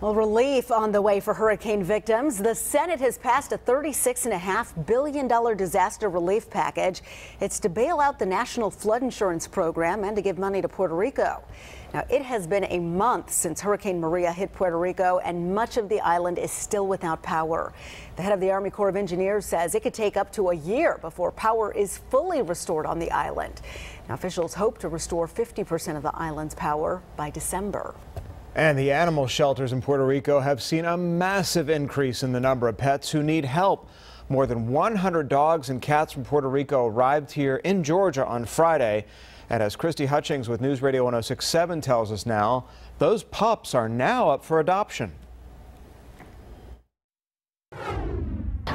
Well, relief on the way for hurricane victims. The Senate has passed a $36.5 billion disaster relief package. It's to bail out the National Flood Insurance Program and to give money to Puerto Rico. Now, it has been a month since Hurricane Maria hit Puerto Rico, and much of the island is still without power. The head of the Army Corps of Engineers says it could take up to a year before power is fully restored on the island. Now, officials hope to restore 50% of the island's power by December. And the animal shelters in Puerto Rico have seen a massive increase in the number of pets who need help. More than 100 dogs and cats from Puerto Rico arrived here in Georgia on Friday. And as Christy Hutchings with News Radio 1067 tells us now, those pups are now up for adoption.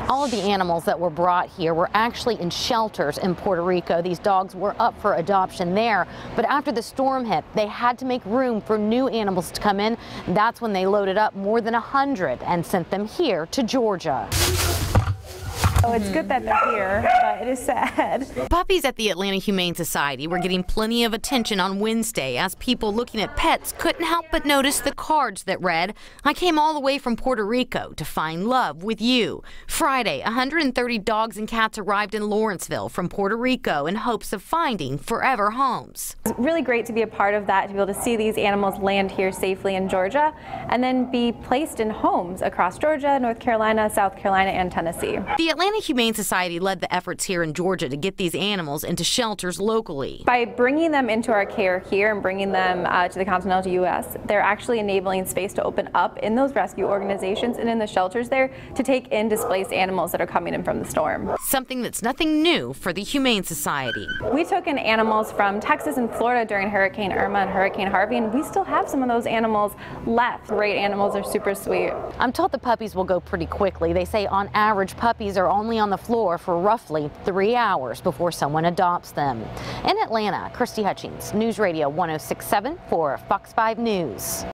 All of the animals that were brought here were actually in shelters in Puerto Rico. These dogs were up for adoption there, but after the storm hit, they had to make room for new animals to come in. That's when they loaded up more than 100 and sent them here to Georgia. Oh, it's good that they're here, but it is sad. Puppies at the Atlanta Humane Society were getting plenty of attention on Wednesday as people looking at pets couldn't help but notice the cards that read, "I came all the way from Puerto Rico to find love with you." Friday, 130 dogs and cats arrived in Lawrenceville from Puerto Rico in hopes of finding forever homes. It's really great to be a part of that, to be able to see these animals land here safely in Georgia and then be placed in homes across Georgia, North Carolina, South Carolina, and Tennessee. The Atlanta Humane Society led the efforts here in Georgia to get these animals into shelters locally. By bringing them into our care here and bringing them to the continental U.S., they're actually enabling space to open up in those rescue organizations and in the shelters there to take in displaced animals that are coming in from the storm. Something that's nothing new for the Humane Society. We took in animals from Texas and Florida during Hurricane Irma and Hurricane Harvey, and we still have some of those animals left. Great animals are super sweet. I'm told the puppies will go pretty quickly. They say on average puppies are only on the floor for roughly 3 hours before someone adopts them. In Atlanta, Christy Hutchings, News Radio 1067 for Fox 5 News.